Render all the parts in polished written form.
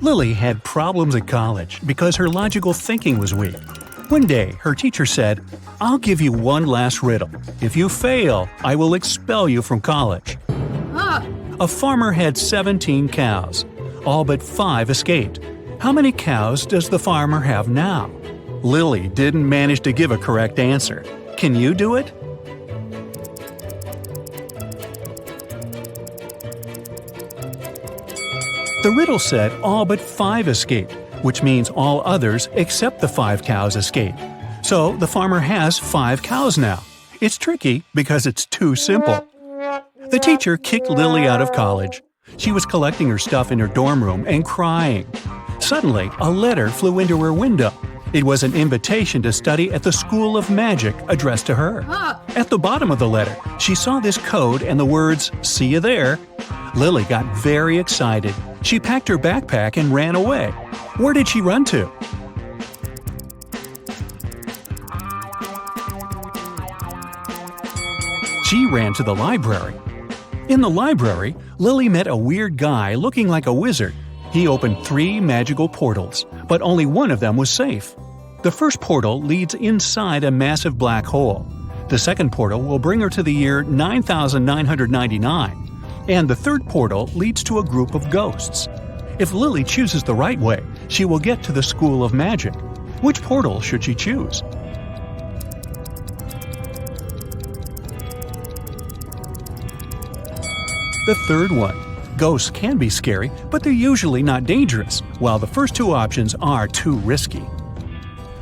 Lily had problems at college because her logical thinking was weak. One day, her teacher said, "I'll give you one last riddle. If you fail, I will expel you from college." A farmer had 17 cows. All but 5 escaped. How many cows does the farmer have now? Lily didn't manage to give a correct answer. Can you do it? The riddle said all but 5 escaped, which means all others except the 5 cows escaped. So the farmer has 5 cows now. It's tricky because it's too simple. The teacher kicked Lily out of college. She was collecting her stuff in her dorm room and crying. Suddenly, a letter flew into her window. It was an invitation to study at the School of Magic addressed to her. At the bottom of the letter, she saw this code and the words, "See you there." Lily got very excited. She packed her backpack and ran away. Where did she run to? She ran to the library. In the library, Lily met a weird guy looking like a wizard. He opened 3 magical portals, but only one of them was safe. The first portal leads inside a massive black hole. The second portal will bring her to the year 9999. And the third portal leads to a group of ghosts. If Lily chooses the right way, she will get to the School of Magic. Which portal should she choose? The third one. Ghosts can be scary, but they're usually not dangerous, while the first 2 options are too risky.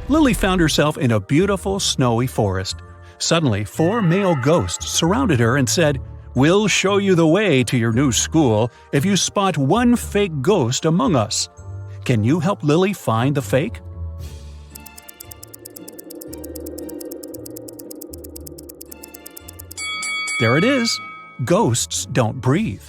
Lily found herself in a beautiful, snowy forest. Suddenly, 4 male ghosts surrounded her and said, "We'll show you the way to your new school if you spot one fake ghost among us." Can you help Lily find the fake? There it is. Ghosts don't breathe.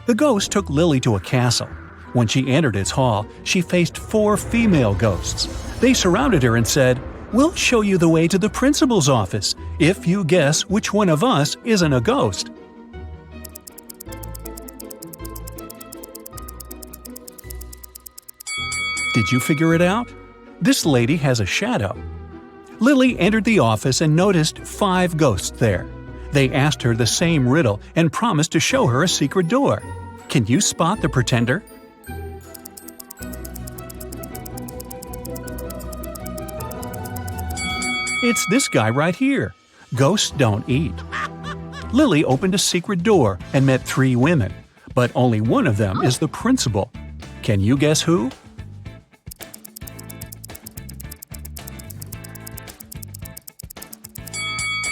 The ghost took Lily to a castle. When she entered its hall, she faced 4 female ghosts. They surrounded her and said, "We'll show you the way to the principal's office if you guess which one of us isn't a ghost." Did you figure it out? This lady has a shadow. Lily entered the office and noticed 5 ghosts there. They asked her the same riddle and promised to show her a secret door. Can you spot the pretender? It's this guy right here. Ghosts don't eat. Lily opened a secret door and met 3 women, but only one of them is the principal. Can you guess who?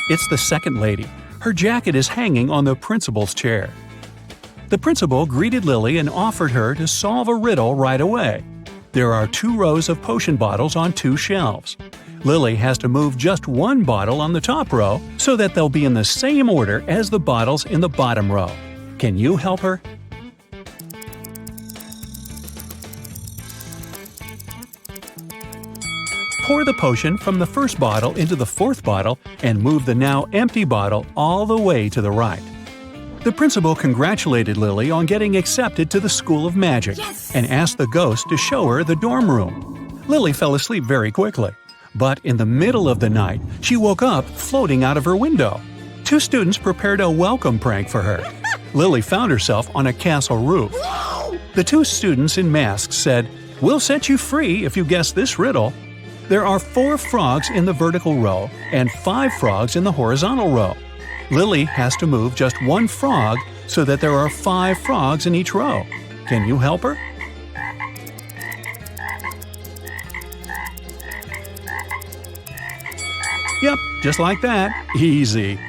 It's the second lady. Her jacket is hanging on the principal's chair. The principal greeted Lily and offered her to solve a riddle right away. There are 2 rows of potion bottles on 2 shelves. Lily has to move just 1 bottle on the top row so that they'll be in the same order as the bottles in the bottom row. Can you help her? Pour the potion from the first bottle into the 4th bottle and move the now empty bottle all the way to the right. The principal congratulated Lily on getting accepted to the School of Magic and asked the ghost to show her the dorm room. Lily fell asleep very quickly, but in the middle of the night, she woke up floating out of her window. 2 students prepared a welcome prank for her. Lily found herself on a castle roof. The 2 students in masks said, "We'll set you free if you guess this riddle." There are 4 frogs in the vertical row and 5 frogs in the horizontal row. Lily has to move just 1 frog so that there are 5 frogs in each row. Can you help her? Yep, just like that. Easy.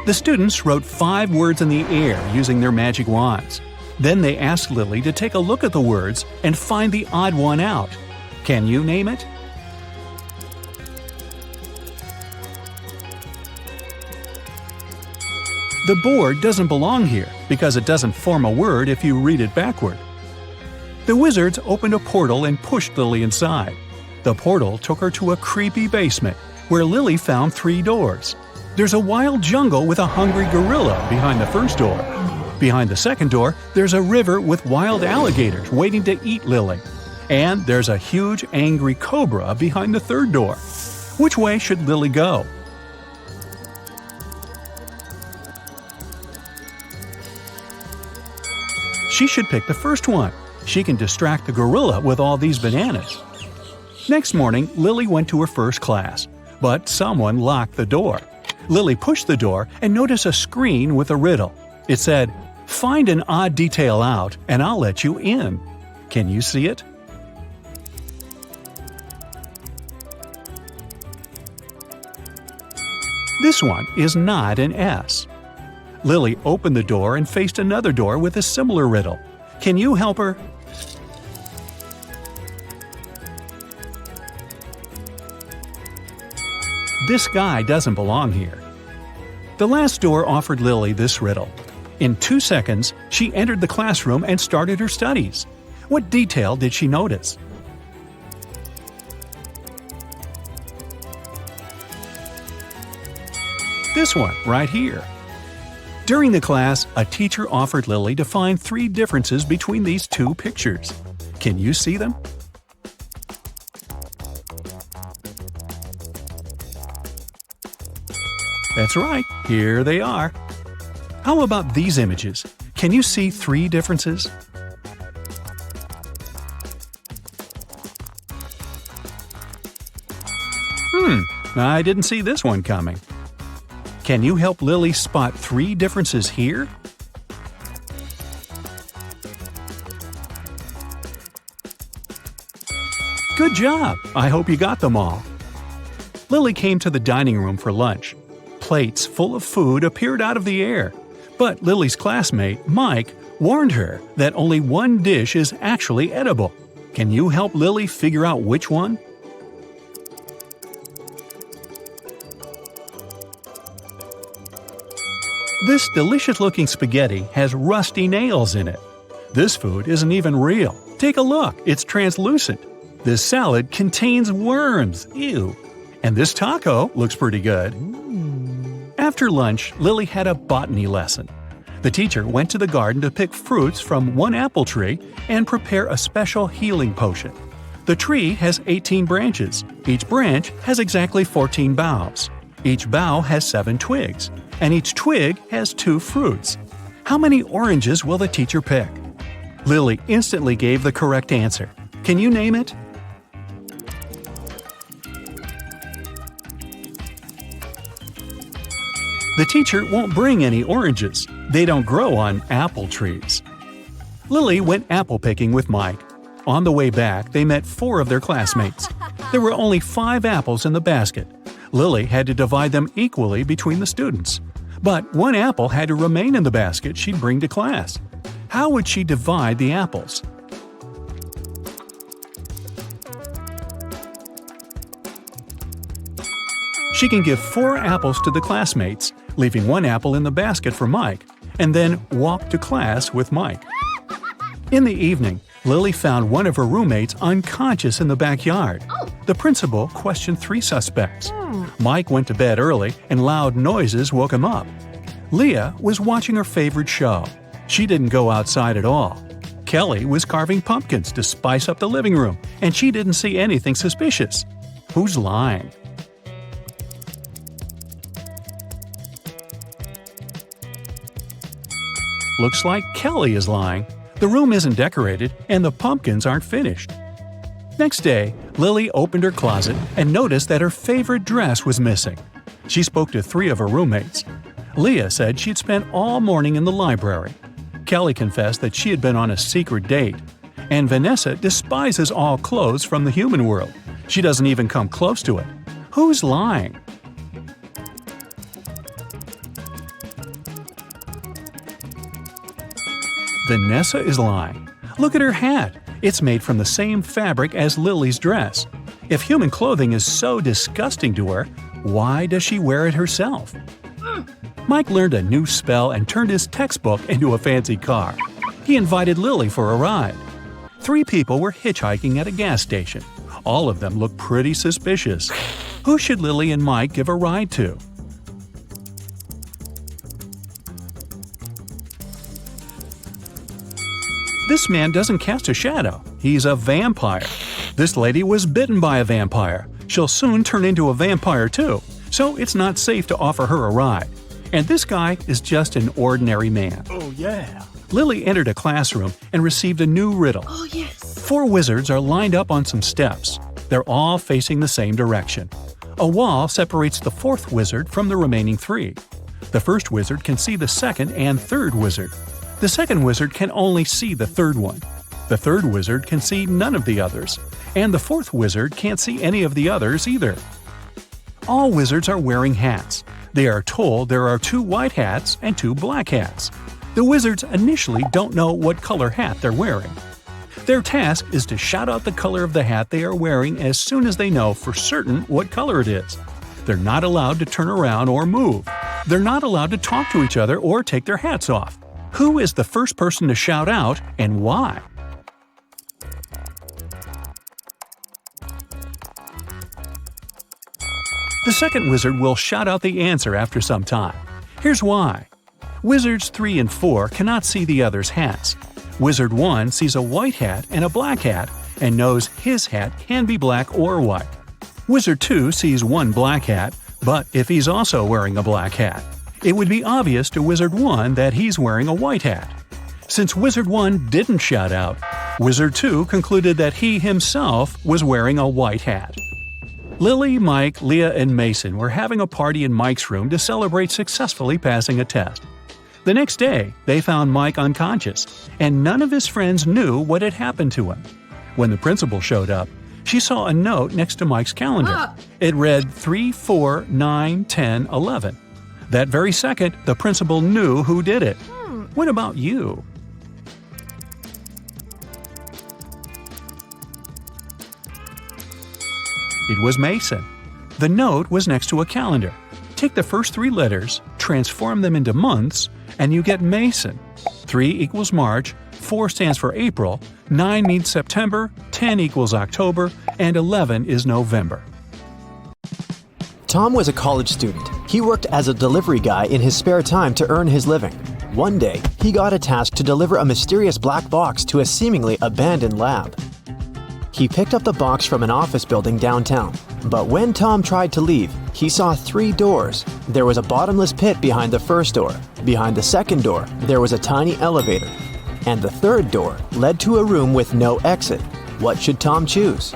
The students wrote 5 words in the air using their magic wands. Then they asked Lily to take a look at the words and find the odd one out. Can you name it? The board doesn't belong here because it doesn't form a word if you read it backward. The wizards opened a portal and pushed Lily inside. The portal took her to a creepy basement where Lily found 3 doors. There's a wild jungle with a hungry gorilla behind the first door. Behind the second door, there's a river with wild alligators waiting to eat Lily. And there's a huge angry cobra behind the third door. Which way should Lily go? She should pick the first one. She can distract the gorilla with all these bananas. Next morning, Lily went to her first class, but someone locked the door. Lily pushed the door and noticed a screen with a riddle. It said, "Find an odd detail out and I'll let you in." Can you see it? This one is not an S. Lily opened the door and faced another door with a similar riddle. Can you help her? This guy doesn't belong here. The last door offered Lily this riddle. In 2 seconds, she entered the classroom and started her studies. What detail did she notice? This one, right here. During the class, a teacher offered Lily to find 3 differences between these 2 pictures. Can you see them? That's right, here they are. How about these images? Can you see 3 differences? I didn't see this one coming. Can you help Lily spot 3 differences here? Good job! I hope you got them all. Lily came to the dining room for lunch. Plates full of food appeared out of the air. But Lily's classmate, Mike, warned her that only one dish is actually edible. Can you help Lily figure out which one? This delicious-looking spaghetti has rusty nails in it. This food isn't even real. Take a look, it's translucent. This salad contains worms. Ew. And this taco looks pretty good. After lunch, Lily had a botany lesson. The teacher went to the garden to pick fruits from one apple tree and prepare a special healing potion. The tree has 18 branches. Each branch has exactly 14 boughs. Each bough has 7 twigs, and each twig has 2 fruits. How many oranges will the teacher pick? Lily instantly gave the correct answer. Can you name it? The teacher won't bring any oranges. They don't grow on apple trees. Lily went apple picking with Mike. On the way back, they met 4 of their classmates. There were only 5 apples in the basket. Lily had to divide them equally between the students. But 1 apple had to remain in the basket she'd bring to class. How would she divide the apples? She can give 4 apples to the classmates, leaving 1 apple in the basket for Mike, and then walk to class with Mike. In the evening, Lily found one of her roommates unconscious in the backyard. The principal questioned 3 suspects. Mike went to bed early and loud noises woke him up. Leah was watching her favorite show. She didn't go outside at all. Kelly was carving pumpkins to spice up the living room, and she didn't see anything suspicious. Who's lying? Looks like Kelly is lying. The room isn't decorated, and the pumpkins aren't finished. Next day, Lily opened her closet and noticed that her favorite dress was missing. She spoke to 3 of her roommates. Leah said she'd spent all morning in the library. Kelly confessed that she had been on a secret date. And Vanessa despises all clothes from the human world. She doesn't even come close to it. Who's lying? Vanessa is lying. Look at her hat. It's made from the same fabric as Lily's dress. If human clothing is so disgusting to her, why does she wear it herself? Mike learned a new spell and turned his textbook into a fancy car. He invited Lily for a ride. 3 people were hitchhiking at a gas station. All of them looked pretty suspicious. Who should Lily and Mike give a ride to? This man doesn't cast a shadow. He's a vampire. This lady was bitten by a vampire. She'll soon turn into a vampire too, so it's not safe to offer her a ride. And this guy is just an ordinary man. Oh yeah. Lily entered a classroom and received a new riddle. Oh yes. 4 wizards are lined up on some steps. They're all facing the same direction. A wall separates the 4th wizard from the remaining 3. The first wizard can see the second and third wizard. The second wizard can only see the third one. The third wizard can see none of the others. And the 4th wizard can't see any of the others either. All wizards are wearing hats. They are told there are 2 white hats and 2 black hats. The wizards initially don't know what color hat they're wearing. Their task is to shout out the color of the hat they are wearing as soon as they know for certain what color it is. They're not allowed to turn around or move. They're not allowed to talk to each other or take their hats off. Who is the first person to shout out and why? The second wizard will shout out the answer after some time. Here's why. Wizards 3 and 4 cannot see the others' hats. Wizard 1 sees a white hat and a black hat and knows his hat can be black or white. Wizard 2 sees one black hat, but if he's also wearing a black hat, it would be obvious to Wizard 1 that he's wearing a white hat. Since Wizard 1 didn't shout out, Wizard 2 concluded that he himself was wearing a white hat. Lily, Mike, Leah, and Mason were having a party in Mike's room to celebrate successfully passing a test. The next day, they found Mike unconscious, and none of his friends knew what had happened to him. When the principal showed up, she saw a note next to Mike's calendar. It read 3, 4, 9, 10, 11. That very second, the principal knew who did it. What about you? It was Mason. The note was next to a calendar. Take the first 3 letters, transform them into months, and you get Mason. 3 equals March, 4 stands for April, 9 means September, 10 equals October, and 11 is November. Tom was a college student. He worked as a delivery guy in his spare time to earn his living. One day, he got a task to deliver a mysterious black box to a seemingly abandoned lab. He picked up the box from an office building downtown. But when Tom tried to leave, he saw 3 doors. There was a bottomless pit behind the first door. Behind the second door, there was a tiny elevator. And the third door led to a room with no exit. What should Tom choose?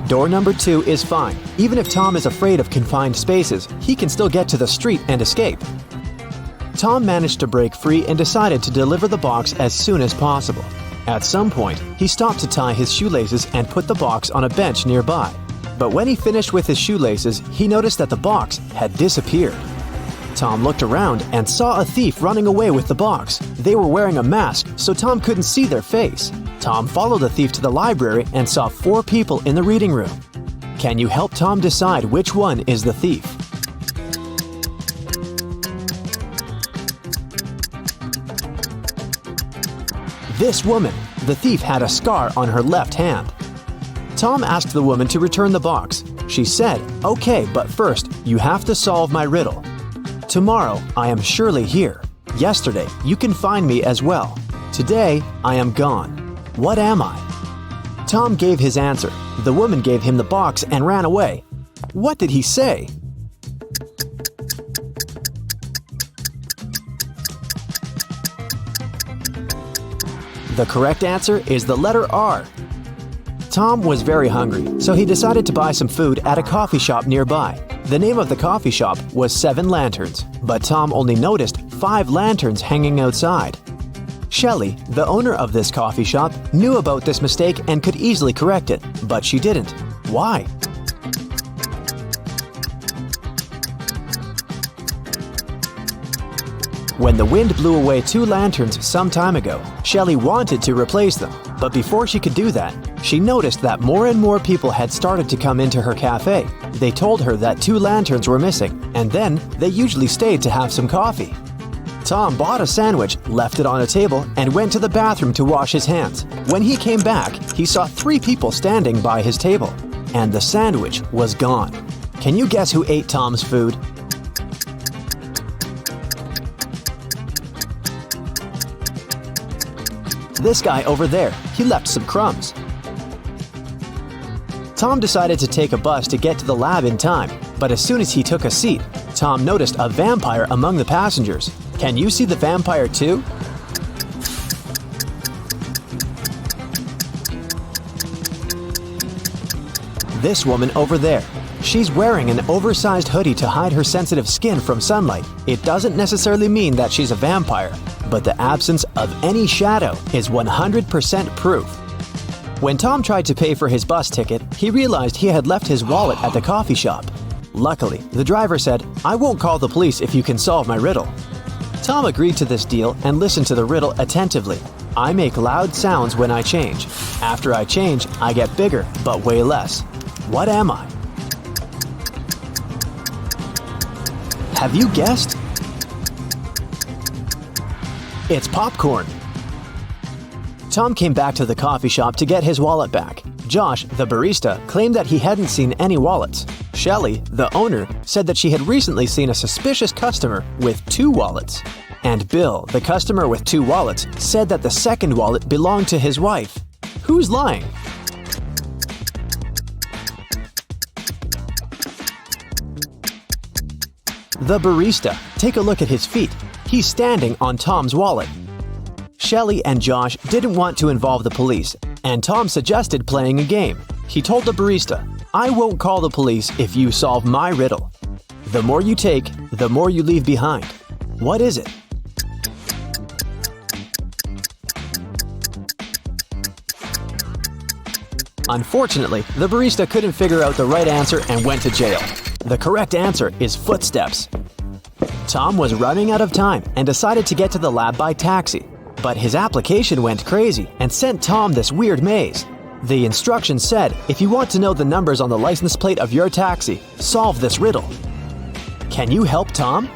Door number 2 is fine. Even if Tom is afraid of confined spaces, he can still get to the street and escape. Tom managed to break free and decided to deliver the box as soon as possible. At some point, he stopped to tie his shoelaces and put the box on a bench nearby. But when he finished with his shoelaces, he noticed that the box had disappeared. Tom looked around and saw a thief running away with the box. They were wearing a mask, so Tom couldn't see their face. Tom followed the thief to the library and saw 4 people in the reading room. Can you help Tom decide which one is the thief? This woman, the thief, had a scar on her left hand. Tom asked the woman to return the box. She said, "Okay, but first, you have to solve my riddle. Tomorrow, I am surely here. Yesterday, you can find me as well. Today, I am gone. What am I?" Tom gave his answer. The woman gave him the box and ran away. What did he say? The correct answer is the letter R. Tom was very hungry, so he decided to buy some food at a coffee shop nearby. The name of the coffee shop was 7 Lanterns, but Tom only noticed 5 lanterns hanging outside. Shelley, the owner of this coffee shop, knew about this mistake and could easily correct it, but she didn't. Why? When the wind blew away 2 lanterns some time ago, Shelley wanted to replace them. But before she could do that, she noticed that more and more people had started to come into her cafe. They told her that 2 lanterns were missing, and then they usually stayed to have some coffee. Tom bought a sandwich, left it on a table, and went to the bathroom to wash his hands. When he came back, he saw 3 people standing by his table, and the sandwich was gone. Can you guess who ate Tom's food? This guy over there, he left some crumbs. Tom decided to take a bus to get to the lab in time, but as soon as he took a seat, Tom noticed a vampire among the passengers. Can you see the vampire too? This woman over there. She's wearing an oversized hoodie to hide her sensitive skin from sunlight. It doesn't necessarily mean that she's a vampire, but the absence of any shadow is 100% proof. When Tom tried to pay for his bus ticket, he realized he had left his wallet at the coffee shop. Luckily, the driver said, "I won't call the police if you can solve my riddle." Tom agreed to this deal and listened to the riddle attentively. I make loud sounds when I change. After I change, I get bigger, but way less. What am I? Have you guessed? It's popcorn. Tom came back to the coffee shop to get his wallet back. Josh, the barista, claimed that he hadn't seen any wallets. Shelley, the owner, said that she had recently seen a suspicious customer with 2 wallets. And Bill, the customer with 2 wallets, said that the second wallet belonged to his wife. Who's lying? The barista. Take a look at his feet. He's standing on Tom's wallet. Shelley and Josh didn't want to involve the police, and Tom suggested playing a game. He told the barista, "I won't call the police if you solve my riddle. The more you take, the more you leave behind. What is it?" Unfortunately, the barista couldn't figure out the right answer and went to jail. The correct answer is footsteps. Tom was running out of time and decided to get to the lab by taxi. But his application went crazy and sent Tom this weird maze. The instructions said, if you want to know the numbers on the license plate of your taxi, solve this riddle. Can you help Tom?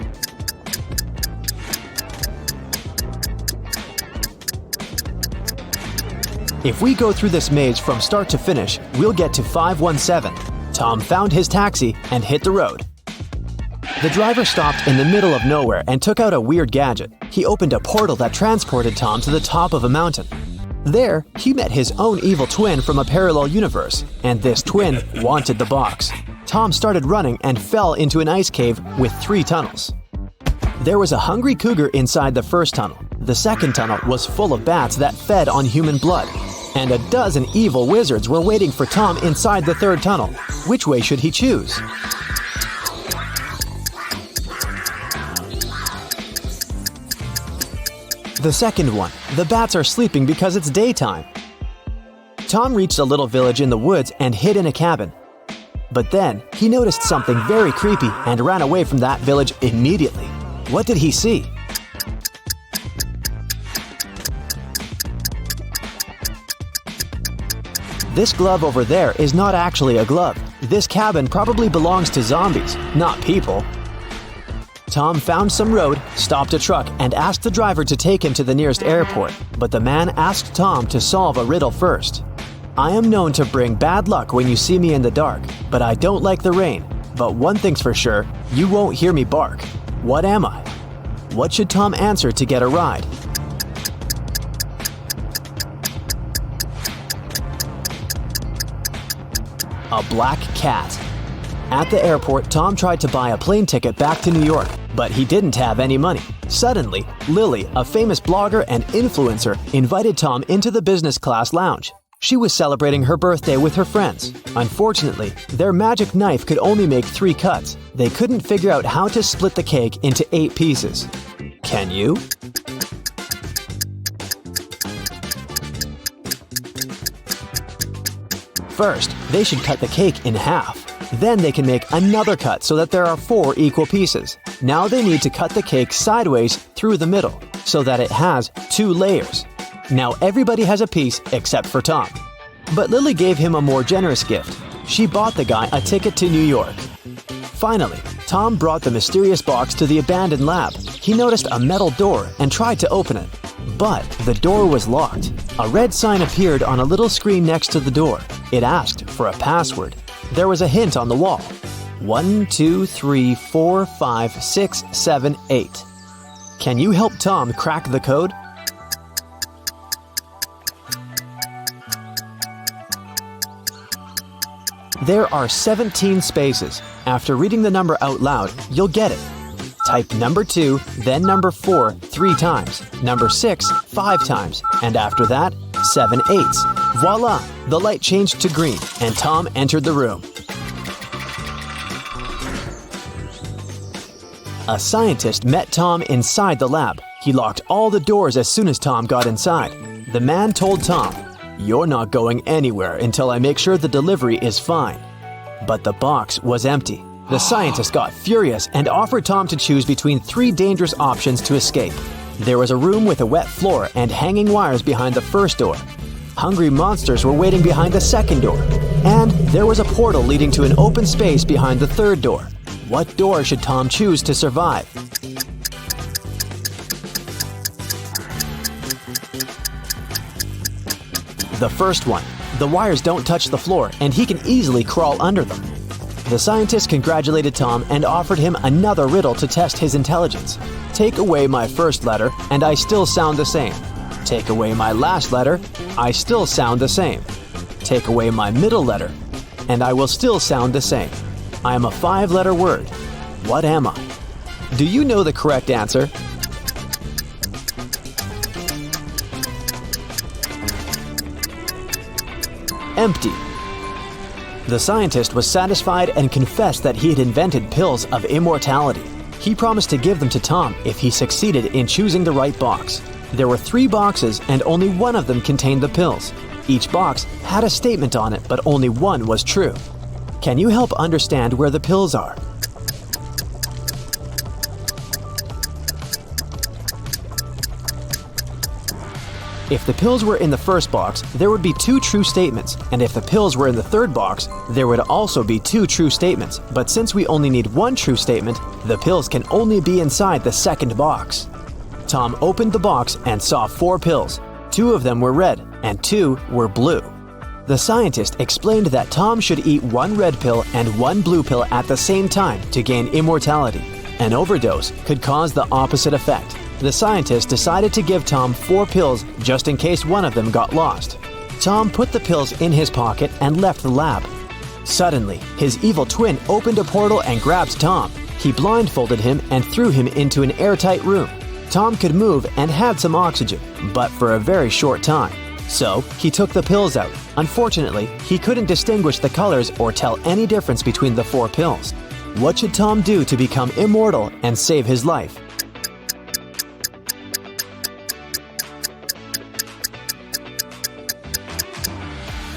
If we go through this maze from start to finish, we'll get to 517. Tom found his taxi and hit the road. The driver stopped in the middle of nowhere and took out a weird gadget. He opened a portal that transported Tom to the top of a mountain. There, he met his own evil twin from a parallel universe, and this twin wanted the box. Tom started running and fell into an ice cave with 3 tunnels. There was a hungry cougar inside the first tunnel. The second tunnel was full of bats that fed on human blood. And a dozen evil wizards were waiting for Tom inside the third tunnel. Which way should he choose? The second one. The bats are sleeping because it's daytime. Tom reached a little village in the woods and hid in a cabin. But then, he noticed something very creepy and ran away from that village immediately. What did he see? This glove over there is not actually a glove. This cabin probably belongs to zombies, not people. Tom found some road, stopped a truck, and asked the driver to take him to the nearest airport. But the man asked Tom to solve a riddle first. I am known to bring bad luck when you see me in the dark, but I don't like the rain. But one thing's for sure, you won't hear me bark. What am I? What should Tom answer to get a ride? A black cat. At the airport, Tom tried to buy a plane ticket back to New York, but he didn't have any money. Suddenly, Lily, a famous blogger and influencer, invited Tom into the business class lounge. She was celebrating her birthday with her friends. Unfortunately, their magic knife could only make 3 cuts. They couldn't figure out how to split the cake into 8 pieces. Can you? First, they should cut the cake in half. Then they can make another cut so that there are 4 equal pieces. Now they need to cut the cake sideways through the middle so that it has 2 layers. Now everybody has a piece except for Tom. But Lily gave him a more generous gift. She bought the guy a ticket to New York. Finally, Tom brought the mysterious box to the abandoned lab. He noticed a metal door and tried to open it. But the door was locked. A red sign appeared on a little screen next to the door. It asked for a password. There was a hint on the wall. 1, 2, 3, 4, 5, 6, 7, 8. Can you help Tom crack the code? There are 17 spaces. After reading the number out loud, you'll get it. Type number 2, then number 4 3 times, number 6 5 times, and after that, 7 eighths. Voila! The light changed to green, and Tom entered the room. A scientist met Tom inside the lab. He locked all the doors as soon as Tom got inside. The man told Tom, "You're not going anywhere until I make sure the delivery is fine." But the box was empty. The scientist got furious and offered Tom to choose between 3 dangerous options to escape. There was a room with a wet floor and hanging wires behind the first door. Hungry monsters were waiting behind the second door. And there was a portal leading to an open space behind the third door. What door should Tom choose to survive? The first one. The wires don't touch the floor and he can easily crawl under them. The scientist congratulated Tom and offered him another riddle to test his intelligence. Take away my first letter and I still sound the same. Take away my last letter, I still sound the same. Take away my middle letter, and I will still sound the same. I am a 5-letter word. What am I? Do you know the correct answer? Empty. The scientist was satisfied and confessed that he had invented pills of immortality. He promised to give them to Tom if he succeeded in choosing the right box. There were 3 boxes and only one of them contained the pills. Each box had a statement on it, but only one was true. Can you help understand where the pills are? If the pills were in the first box, there would be 2 true statements, and if the pills were in the third box, there would also be 2 true statements. But since we only need 1 true statement, the pills can only be inside the second box. Tom opened the box and saw 4 pills. 2 of them were red, and 2 were blue. The scientist explained that Tom should eat 1 red pill and 1 blue pill at the same time to gain immortality. An overdose could cause the opposite effect. The scientist decided to give Tom 4 pills just in case one of them got lost. Tom put the pills in his pocket and left the lab. Suddenly, his evil twin opened a portal and grabbed Tom. He blindfolded him and threw him into an airtight room. Tom could move and had some oxygen, but for a very short time. So, he took the pills out. Unfortunately, he couldn't distinguish the colors or tell any difference between the 4 pills. What should Tom do to become immortal and save his life?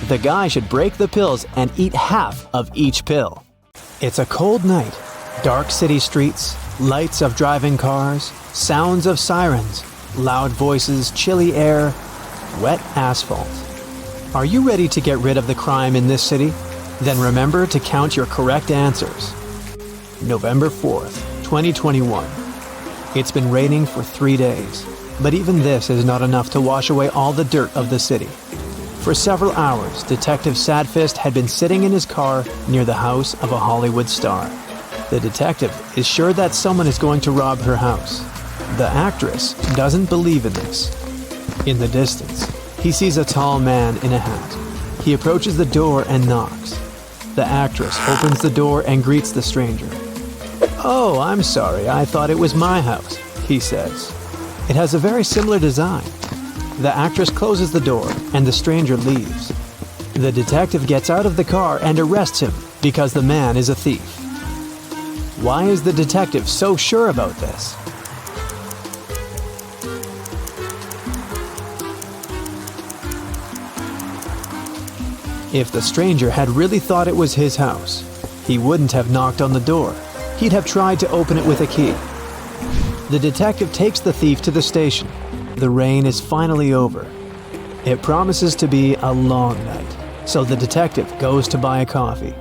The guy should break the pills and eat half of each pill. It's a cold night. Dark city streets, lights of driving cars, sounds of sirens, loud voices, chilly air, wet asphalt. Are you ready to get rid of the crime in this city? Then remember to count your correct answers. November 4th, 2021. It's been raining for 3 days, but even this is not enough to wash away all the dirt of the city. For several hours, Detective Sadfist had been sitting in his car near the house of a Hollywood star. The detective is sure that someone is going to rob her house. The actress doesn't believe in this. In the distance, he sees a tall man in a hat. He approaches the door and knocks. The actress opens the door and greets the stranger. "Oh, I'm sorry, I thought it was my house," he says. "It has a very similar design." The actress closes the door and the stranger leaves. The detective gets out of the car and arrests him because the man is a thief. Why is the detective so sure about this? If the stranger had really thought it was his house, he wouldn't have knocked on the door. He'd have tried to open it with a key. The detective takes the thief to the station. The rain is finally over. It promises to be a long night, so the detective goes to buy a coffee.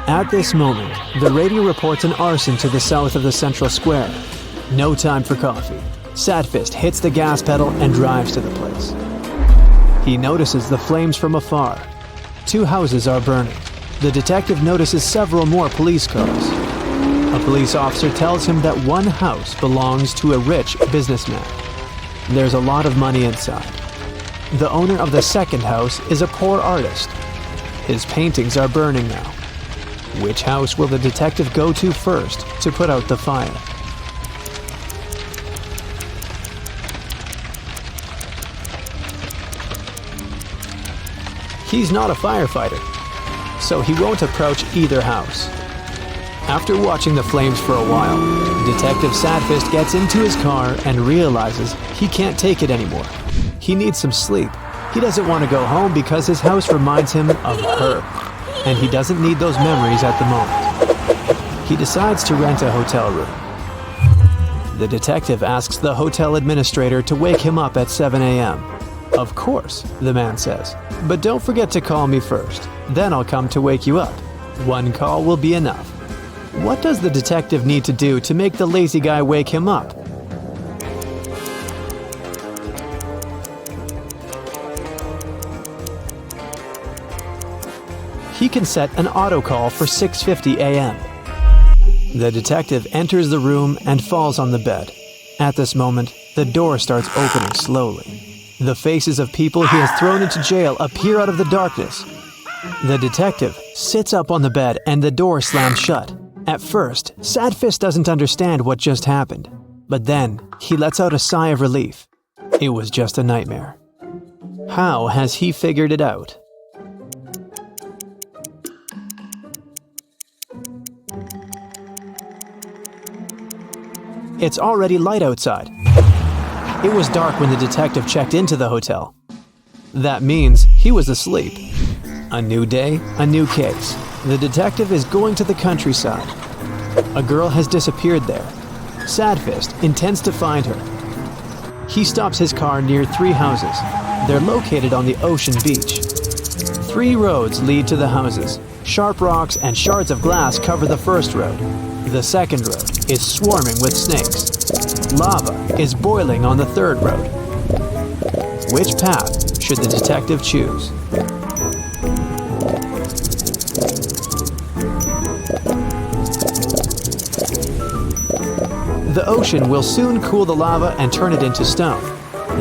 At this moment, the radio reports an arson to the south of the central square. No time for coffee. Sadfist hits the gas pedal and drives to the place. He notices the flames from afar. 2 houses are burning. The detective notices several more police cars. A police officer tells him that one house belongs to a rich businessman. There's a lot of money inside. The owner of the second house is a poor artist. His paintings are burning now. Which house will the detective go to first to put out the fire? He's not a firefighter, so he won't approach either house. After watching the flames for a while, Detective Sadfist gets into his car and realizes he can't take it anymore. He needs some sleep. He doesn't want to go home because his house reminds him of her, and he doesn't need those memories at the moment. He decides to rent a hotel room. The detective asks the hotel administrator to wake him up at 7 a.m. Of course, the man says, but don't forget to call me first. Then I'll come to wake you up. One call will be enough. What does the detective need to do to make the lazy guy wake him up? He can set an auto call for 6:50 a.m. The detective enters the room and falls on the bed. At this moment, the door starts opening slowly. The faces of people he has thrown into jail appear out of the darkness. The detective sits up on the bed and the door slams shut. At first, Sadfist doesn't understand what just happened, but then he lets out a sigh of relief. It was just a nightmare. How has he figured it out? It's already light outside. It was dark when the detective checked into the hotel. That means he was asleep. A new day, a new case. The detective is going to the countryside. A girl has disappeared there. Sadfist intends to find her. He stops his car near 3 houses. They're located on the ocean beach. 3 roads lead to the houses. Sharp rocks and shards of glass cover the first road. The second road is swarming with snakes. Lava is boiling on the third road. Which path should the detective choose? The ocean will soon cool the lava and turn it into stone.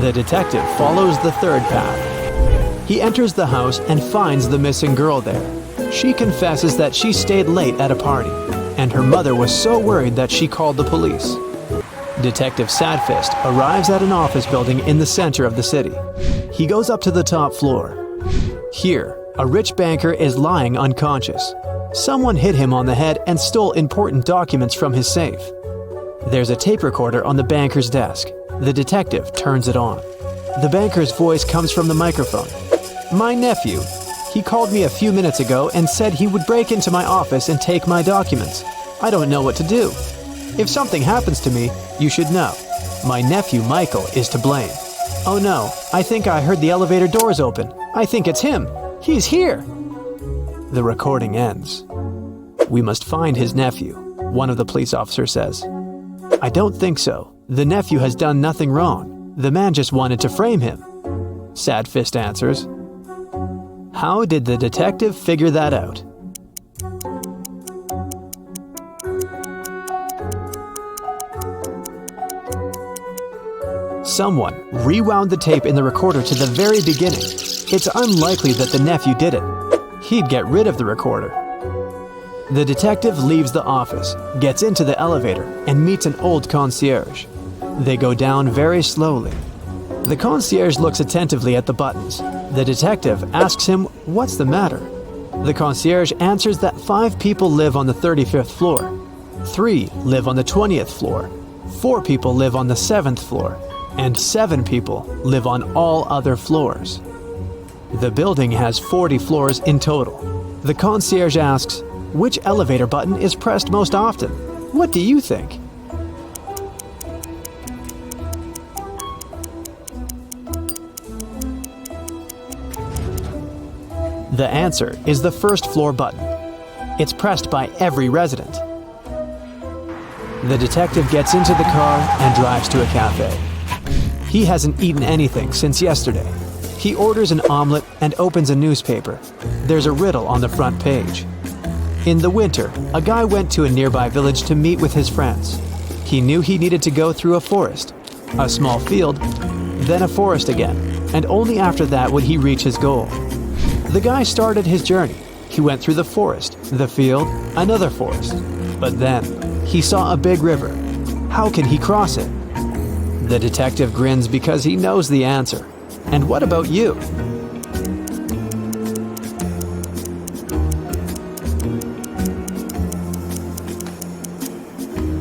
The detective follows the third path. He enters the house and finds the missing girl there. She confesses that she stayed late at a party, and her mother was so worried that she called the police. Detective Sadfist arrives at an office building in the center of the city. He goes up to the top floor. Here, a rich banker is lying unconscious. Someone hit him on the head and stole important documents from his safe. There's a tape recorder on the banker's desk. The detective turns it on. The banker's voice comes from the microphone. "My nephew. He called me a few minutes ago and said he would break into my office and take my documents. I don't know what to do. If something happens to me, you should know. My nephew Michael is to blame. Oh no, I think I heard the elevator doors open. I think it's him. He's here." The recording ends. "We must find his nephew," one of the police officers says. "I don't think so. The nephew has done nothing wrong. The man just wanted to frame him," Sadfist answers. How did the detective figure that out? Someone rewound the tape in the recorder to the very beginning. It's unlikely that the nephew did it. He'd get rid of the recorder. The detective leaves the office, gets into the elevator, and meets an old concierge. They go down very slowly. The concierge looks attentively at the buttons. The detective asks him what's the matter. The concierge answers that 5 people live on the 35th floor. 3 live on the 20th floor. 4 people live on the 7th floor. And 7 people live on all other floors. The building has 40 floors in total. The concierge asks, which elevator button is pressed most often? What do you think? The answer is the first floor button. It's pressed by every resident. The detective gets into the car and drives to a cafe. He hasn't eaten anything since yesterday. He orders an omelet and opens a newspaper. There's a riddle on the front page. In the winter, a guy went to a nearby village to meet with his friends. He knew he needed to go through a forest, a small field, then a forest again, and only after that would he reach his goal. The guy started his journey. He went through the forest, the field, another forest. But then, he saw a big river. How can he cross it? The detective grins because he knows the answer. And what about you?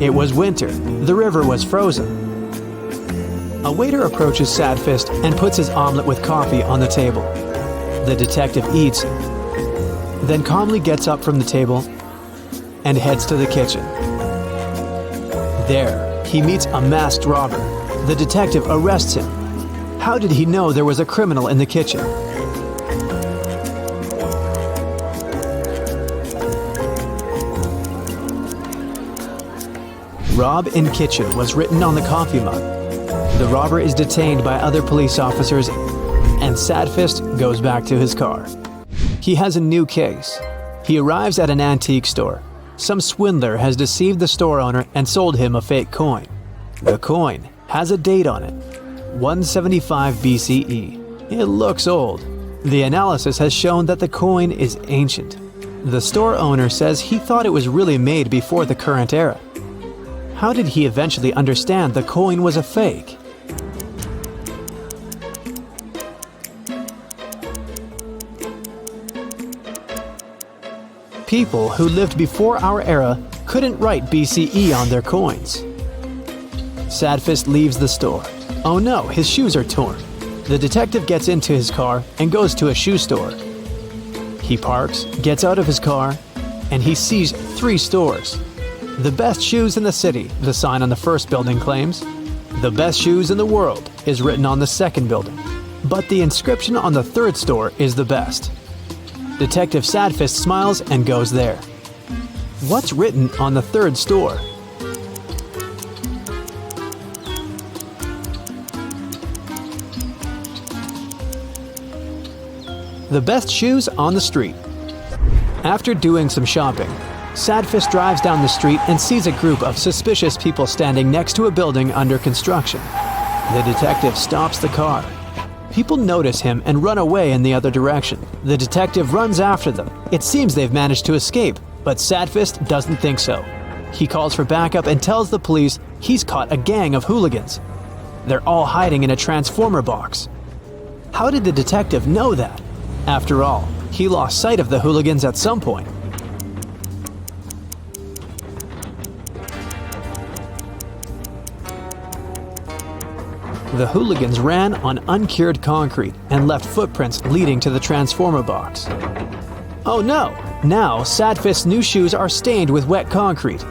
It was winter. The river was frozen. A waiter approaches Sadfist and puts his omelet with coffee on the table. The detective eats, then calmly gets up from the table and heads to the kitchen. There, he meets a masked robber. The detective arrests him. How did he know there was a criminal in the kitchen? Rob in kitchen was written on the coffee mug. The robber is detained by other police officers, and Sadfist goes back to his car. He has a new case. He arrives at an antique store. Some swindler has deceived the store owner and sold him a fake coin. The coin has a date on it, 175 BCE. It looks old. The analysis has shown that the coin is ancient. The store owner says he thought it was really made before the current era. How did he eventually understand the coin was a fake? People who lived before our era couldn't write BCE on their coins. Sadfist leaves the store. Oh no, his shoes are torn. The detective gets into his car and goes to a shoe store. He parks, gets out of his car, and he sees 3 stores. The best shoes in the city, the sign on the first building claims. The best shoes in the world is written on the second building. But the inscription on the third store is the best. Detective Sadfist smiles and goes there. What's written on the third store? The best shoes on the street. After doing some shopping, Sadfist drives down the street and sees a group of suspicious people standing next to a building under construction. The detective stops the car. People notice him and run away in the other direction. The detective runs after them. It seems they've managed to escape, but Sadfist doesn't think so. He calls for backup and tells the police he's caught a gang of hooligans. They're all hiding in a transformer box. How did the detective know that? After all, he lost sight of the hooligans at some point. The hooligans ran on uncured concrete and left footprints leading to the transformer box. Oh no! Now, Sadfist's new shoes are stained with wet concrete.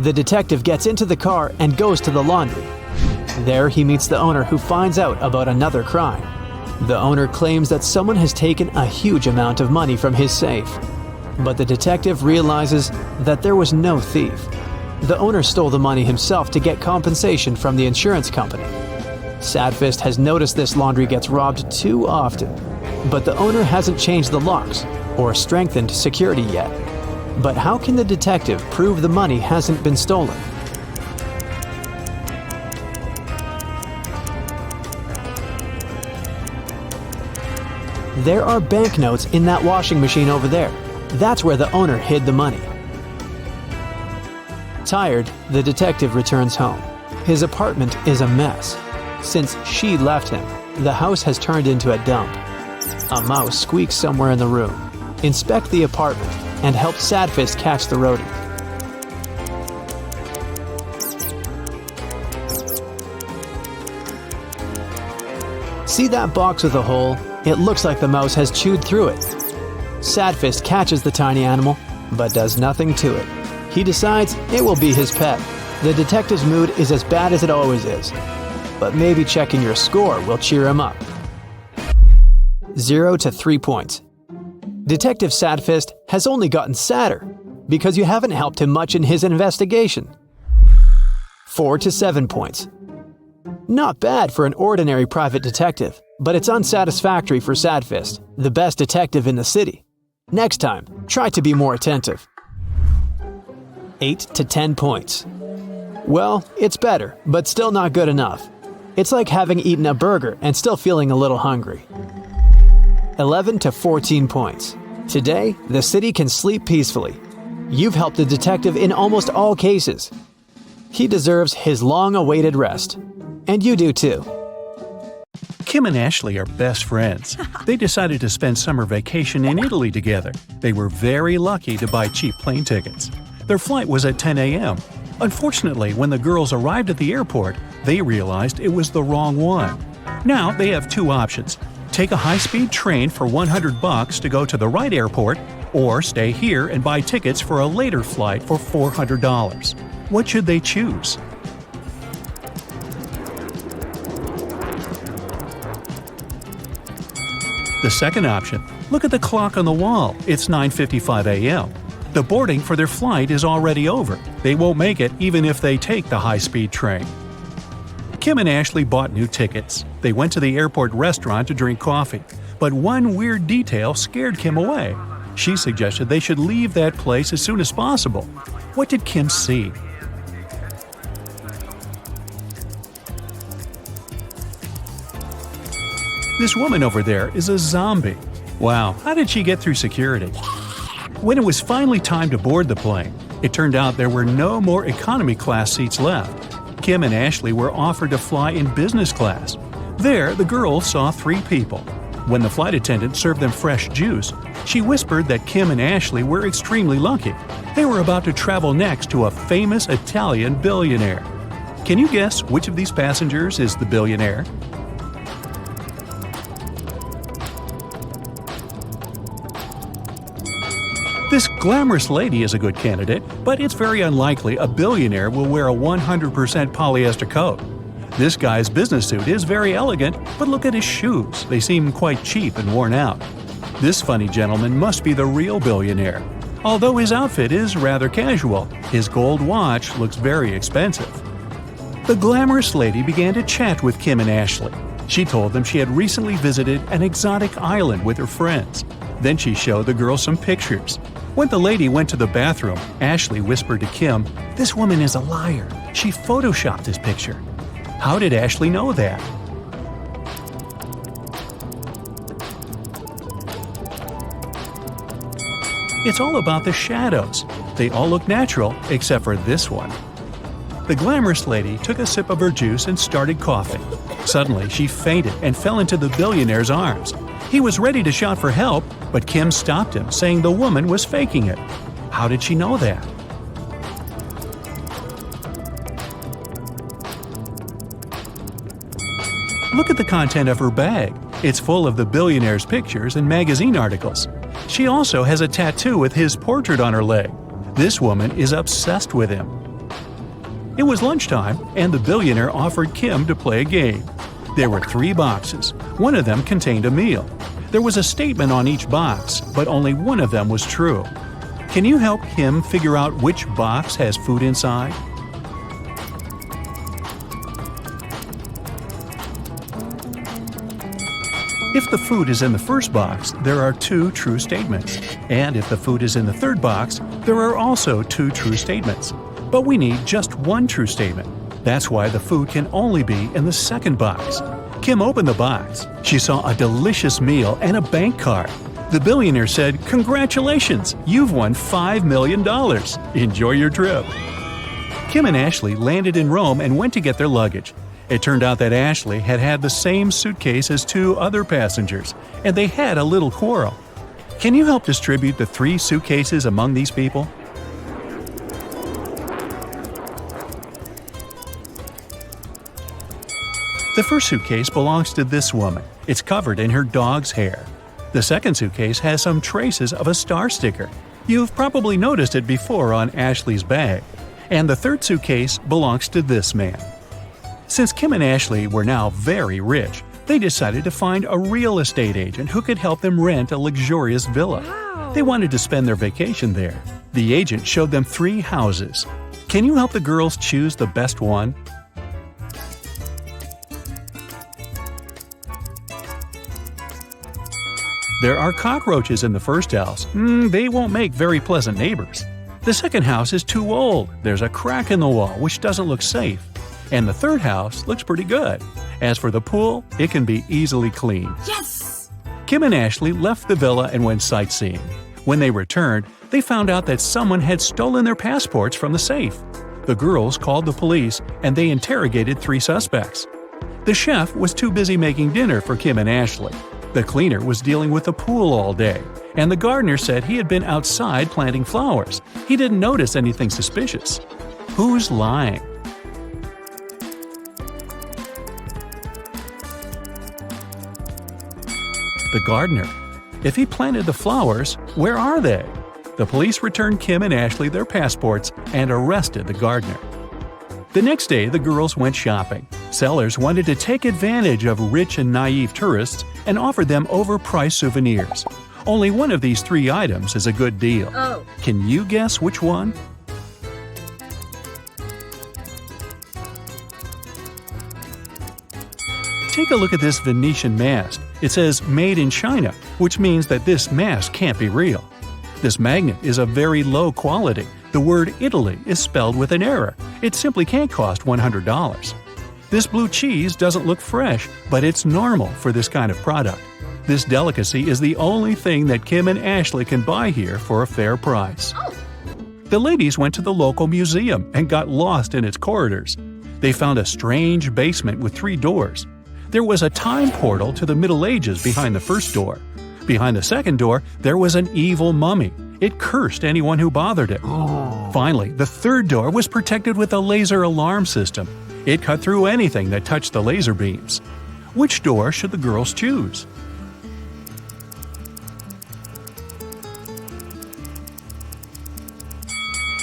The detective gets into the car and goes to the laundry. There he meets the owner, who finds out about another crime. The owner claims that someone has taken a huge amount of money from his safe. But the detective realizes that there was no thief. The owner stole the money himself to get compensation from the insurance company. Sadfist has noticed this laundry gets robbed too often, but the owner hasn't changed the locks or strengthened security yet. But how can the detective prove the money hasn't been stolen? There are banknotes in that washing machine over there. That's where the owner hid the money. Tired, the detective returns home. His apartment is a mess. Since she left him, the house has turned into a dump. A mouse squeaks somewhere in the room. Inspect the apartment and help Sadfist catch the rodent. See that box with a hole? It looks like the mouse has chewed through it. Sadfist catches the tiny animal, but does nothing to it. He decides it will be his pet. The detective's mood is as bad as it always is. But maybe checking your score will cheer him up. 0 to 3 points. Detective Sadfist has only gotten sadder because you haven't helped him much in his investigation. 4 to 7 points. Not bad for an ordinary private detective, but it's unsatisfactory for Sadfist, the best detective in the city. Next time, try to be more attentive. 8 to 10 points. Well, it's better, but still not good enough. It's like having eaten a burger and still feeling a little hungry. 11 to 14 points. Today, the city can sleep peacefully. You've helped the detective in almost all cases. He deserves his long-awaited rest. And you do too. Kim and Ashley are best friends. They decided to spend summer vacation in Italy together. They were very lucky to buy cheap plane tickets. Their flight was at 10 a.m. Unfortunately, when the girls arrived at the airport, they realized it was the wrong one. Now they have two options. Take a high-speed train for $100 to go to the right airport, or stay here and buy tickets for a later flight for $400. What should they choose? The second option. Look at the clock on the wall. It's 9:55 a.m. The boarding for their flight is already over. They won't make it even if they take the high-speed train. Kim and Ashley bought new tickets. They went to the airport restaurant to drink coffee. But one weird detail scared Kim away. She suggested they should leave that place as soon as possible. What did Kim see? This woman over there is a zombie. Wow, how did she get through security? When it was finally time to board the plane, it turned out there were no more economy class seats left. Kim and Ashley were offered to fly in business class. There, the girls saw 3 people. When the flight attendant served them fresh juice, she whispered that Kim and Ashley were extremely lucky. They were about to travel next to a famous Italian billionaire. Can you guess which of these passengers is the billionaire? This glamorous lady is a good candidate, but it's very unlikely a billionaire will wear a 100% polyester coat. This guy's business suit is very elegant, but look at his shoes. They seem quite cheap and worn out. This funny gentleman must be the real billionaire. Although his outfit is rather casual, his gold watch looks very expensive. The glamorous lady began to chat with Kim and Ashley. She told them she had recently visited an exotic island with her friends. Then she showed the girls some pictures. When the lady went to the bathroom, Ashley whispered to Kim, "This woman is a liar. She photoshopped this picture." How did Ashley know that? It's all about the shadows. They all look natural except for this one. The glamorous lady took a sip of her juice and started coughing. Suddenly, she fainted and fell into the billionaire's arms. He was ready to shout for help, but Kim stopped him, saying the woman was faking it. How did she know that? Look at the content of her bag. It's full of the billionaire's pictures and magazine articles. She also has a tattoo with his portrait on her leg. This woman is obsessed with him. It was lunchtime, and the billionaire offered Kim to play a game. There were 3 boxes. One of them contained a meal. There was a statement on each box, but only one of them was true. Can you help Kim figure out which box has food inside? If the food is in the first box, there are 2 true statements. And if the food is in the third box, there are also 2 true statements. But we need just 1 true statement. That's why the food can only be in the second box. Kim opened the box. She saw a delicious meal and a bank card. The billionaire said, "Congratulations, you've won $5 million. Enjoy your trip." Kim and Ashley landed in Rome and went to get their luggage. It turned out that Ashley had had the same suitcase as 2 other passengers, and they had a little quarrel. Can you help distribute the 3 suitcases among these people? The first suitcase belongs to this woman. It's covered in her dog's hair. The second suitcase has some traces of a star sticker. You've probably noticed it before on Ashley's bag. And the third suitcase belongs to this man. Since Kim and Ashley were now very rich, they decided to find a real estate agent who could help them rent a luxurious villa. Wow. They wanted to spend their vacation there. The agent showed them 3 houses. Can you help the girls choose the best one? There are cockroaches in the first house. They won't make very pleasant neighbors. The second house is too old. There's a crack in the wall, which doesn't look safe. And the third house looks pretty good. As for the pool, it can be easily cleaned. Yes! Kim and Ashley left the villa and went sightseeing. When they returned, they found out that someone had stolen their passports from the safe. The girls called the police and they interrogated 3 suspects. The chef was too busy making dinner for Kim and Ashley. The cleaner was dealing with the pool all day, and the gardener said he had been outside planting flowers. He didn't notice anything suspicious. Who's lying? The gardener. If he planted the flowers, where are they? The police returned Kim and Ashley their passports and arrested the gardener. The next day, the girls went shopping. Sellers wanted to take advantage of rich and naive tourists and offered them overpriced souvenirs. Only one of these 3 items is a good deal. Oh. Can you guess which one? Take a look at this Venetian mask. It says "Made in China," which means that this mask can't be real. This magnet is of very low quality. The word Italy is spelled with an error. It simply can't cost $100. This blue cheese doesn't look fresh, but it's normal for this kind of product. This delicacy is the only thing that Kim and Ashley can buy here for a fair price. The ladies went to the local museum and got lost in its corridors. They found a strange basement with 3 doors. There was a time portal to the Middle Ages behind the first door. Behind the second door, there was an evil mummy. It cursed anyone who bothered it. Finally, the third door was protected with a laser alarm system. It cut through anything that touched the laser beams. Which door should the girls choose?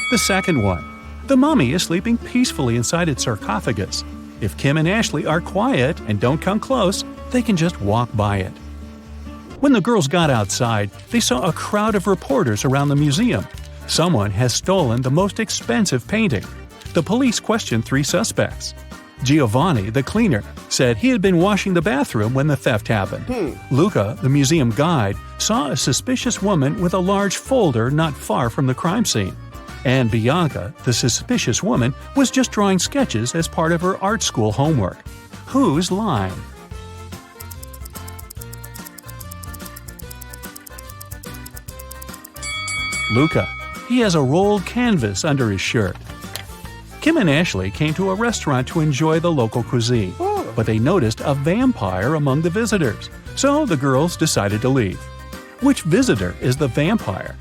The second one. The mummy is sleeping peacefully inside its sarcophagus. If Kim and Ashley are quiet and don't come close, they can just walk by it. When the girls got outside, they saw a crowd of reporters around the museum. Someone has stolen the most expensive painting. The police questioned 3 suspects. Giovanni, the cleaner, said he had been washing the bathroom when the theft happened. Luca, the museum guide, saw a suspicious woman with a large folder not far from the crime scene. And Bianca, the suspicious woman, was just drawing sketches as part of her art school homework. Who's lying? Luca. He has a rolled canvas under his shirt. Kim and Ashley came to a restaurant to enjoy the local cuisine, but they noticed a vampire among the visitors, so the girls decided to leave. Which visitor is the vampire?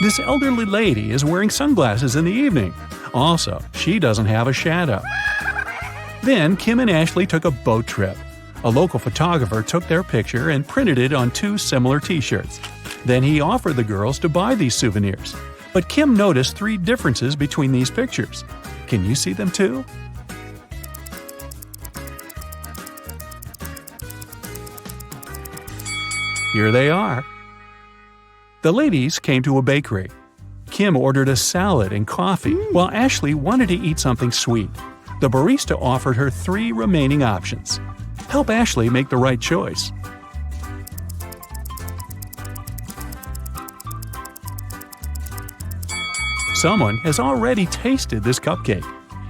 This elderly lady is wearing sunglasses in the evening. Also, she doesn't have a shadow. Then Kim and Ashley took a boat trip. A local photographer took their picture and printed it on 2 similar t-shirts. Then he offered the girls to buy these souvenirs. But Kim noticed 3 differences between these pictures. Can you see them too? Here they are. The ladies came to a bakery. Kim ordered a salad and coffee, while Ashley wanted to eat something sweet. The barista offered her 3 remaining options. Help Ashley make the right choice. Someone has already tasted this cupcake.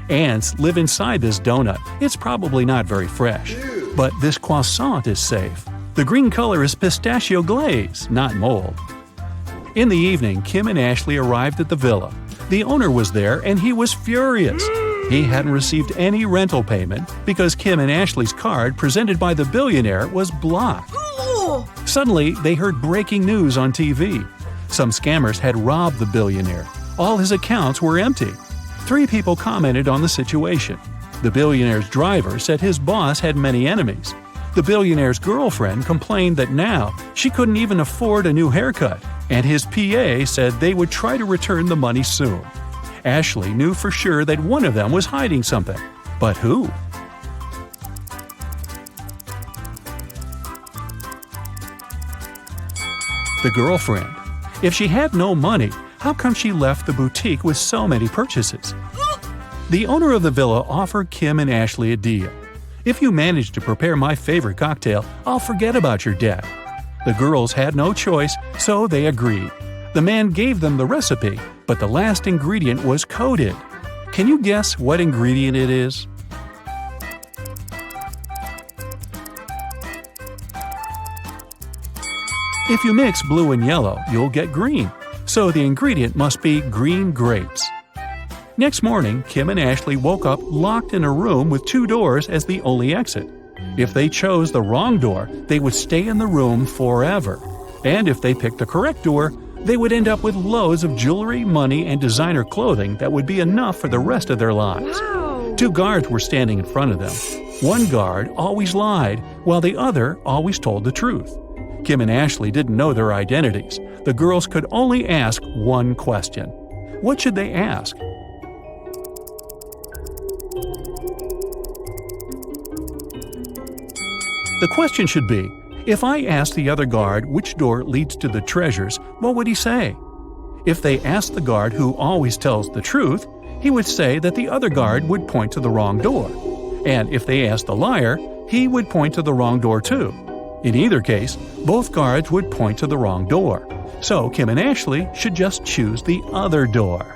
Ants live inside this donut. It's probably not very fresh. But this croissant is safe. The green color is pistachio glaze, not mold. In the evening, Kim and Ashley arrived at the villa. The owner was there and he was furious. He hadn't received any rental payment because Kim and Ashley's card presented by the Billionaire was blocked. Suddenly, they heard breaking news on TV. Some scammers had robbed the Billionaire. All his accounts were empty. 3 people commented on the situation. The Billionaire's driver said his boss had many enemies. The Billionaire's girlfriend complained that now she couldn't even afford a new haircut, and his PA said they would try to return the money soon. Ashley knew for sure that one of them was hiding something. But who? The girlfriend. If she had no money, how come she left the boutique with so many purchases? The owner of the villa offered Kim and Ashley a deal. If you manage to prepare my favorite cocktail, I'll forget about your debt. The girls had no choice, so they agreed. The man gave them the recipe, but the last ingredient was coded. Can you guess what ingredient it is? If you mix blue and yellow, you'll get green, so the ingredient must be green grapes. Next morning, Kim and Ashley woke up locked in a room with 2 doors as the only exit. If they chose the wrong door, they would stay in the room forever. And if they picked the correct door, they would end up with loads of jewelry, money, and designer clothing that would be enough for the rest of their lives. Wow. 2 guards were standing in front of them. One guard always lied, while the other always told the truth. Kim and Ashley didn't know their identities. The girls could only ask one question. What should they ask? The question should be, if I asked the other guard which door leads to the treasures, what would he say? If they asked the guard who always tells the truth, he would say that the other guard would point to the wrong door. And if they asked the liar, he would point to the wrong door too. In either case, both guards would point to the wrong door. So Kim and Ashley should just choose the other door.